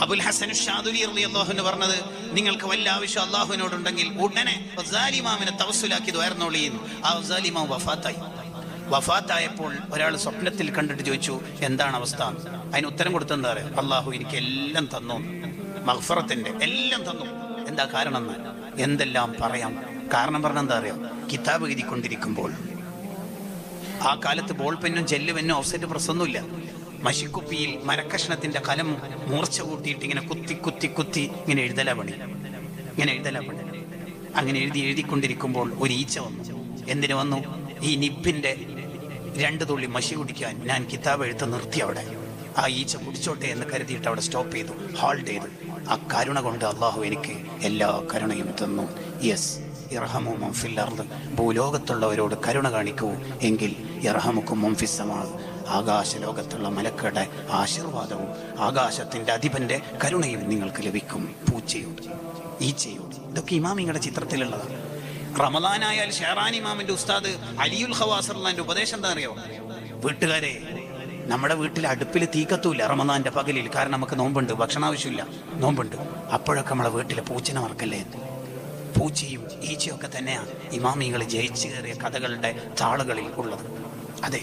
അബുൽ ഹസൻ ഷാദുലി റളിയല്ലാഹു അൻഹു പറഞ്ഞത്, നിങ്ങൾക്ക് വല്ല ആവശ്യം അള്ളാഹുവിനോടുണ്ടെങ്കിൽ ഉടനെ ഗസാലിമാമിനെ തവസ്സുലാക്കി ദ്വാരന്നോളിയെന്നു. ആ ഗസാലിമാം വഫാത്തായി. വഫാത്തായപ്പോൾ ഒരാൾ സ്വപ്നത്തിൽ കണ്ടിട്ട് ചോദിച്ചു, എന്താണ് അവസ്ഥ? അതിന് ഉത്തരം കൊടുത്തെന്താ പറയുക, അള്ളാഹു എനിക്ക് എല്ലാം തന്നു, മഗ്ഫിറത്തിന്റെ എല്ലാം തന്നു. എന്താ കാരണം എന്ന് എന്തെല്ലാം പറയാം. കാരണം പറഞ്ഞ എന്താ അറിയാം, കിതാബ് എഴുതിക്കൊണ്ടിരിക്കുമ്പോൾ, ആ കാലത്ത് ബോൾ പെന്നും ജെല്ല് പെന്നും ഓഫ്സെറ്റ് പ്രസ്സൊന്നുമില്ല, മഷിക്കുപ്പിയിൽ മരക്കഷ്ണത്തിന്റെ കലം മൂർച്ച കൂട്ടിയിട്ട് ഇങ്ങനെ കുത്തി കുത്തി കുത്തി ഇങ്ങനെ എഴുതല പണി. അങ്ങനെ എഴുതിക്കൊണ്ടിരിക്കുമ്പോൾ ഒരു ഈച്ച വന്നു. എന്തിനു വന്നു? ഈ നിപ്പിന്റെ 2 തുള്ളി മഷി കുടിക്കാൻ ഞാൻ കിതാബ് എഴുത്ത് നിർത്തി. അവിടെ ആ ഈച്ച കുടിച്ചോട്ടെ എന്ന് കരുതിയിട്ട് അവിടെ സ്റ്റോപ്പ് ചെയ്തു, ഹോൾഡ് ചെയ്തു. ആ കരുണ കൊണ്ട് അള്ളാഹു എനിക്ക് എല്ലാ കരുണയും തന്നു. യെസ്, ഇർഹമു മൻ ഫിൽ അർദ്, ഭൂലോകത്തുള്ളവരോട് കരുണ കാണിക്കൂ എങ്കിൽ ഇർഹമുക്കും മൻ ഫിസ് സമാ, ആകാശ ലോകത്തുള്ള മലക്കുകളുടെ ആശീർവാദവും ആകാശത്തിന്റെ അധിപന്റെ കരുണയും നിങ്ങൾക്ക് ലഭിക്കും. പൂച്ചയോട്, ഈച്ചയോട്. ഇതൊക്കെ ഇമാമിങ്ങളുടെ ചിത്രത്തിലുള്ളതാണ്. റമദാനായാൽ ഷെഹറാൻ ഇമാമിന്റെ ഉസ്താദ് അലിയുൽ ഖവാസറിന്റെ ഉപദേശം എന്താ അറിയോ? വീട്ടുകാരെ, നമ്മുടെ വീട്ടിൽ അടുപ്പിൽ തീ കത്തൂല റമദാന്റെ പകലിൽ, കാരണം നമുക്ക് നോമ്പുണ്ട്, ഭക്ഷണ ആവശ്യമില്ല, നോമ്പുണ്ട്. അപ്പോഴൊക്കെ നമ്മളെ വീട്ടിലെ പൂച്ചനെ മറക്കല്ലേ. പൂച്ചയും ഈച്ചയൊക്കെ തന്നെയാണ് ഇമാമികൾ ജയിച്ചു കയറിയ കഥകളുടെ താളുകളിൽ ഉള്ളത്. അതെ.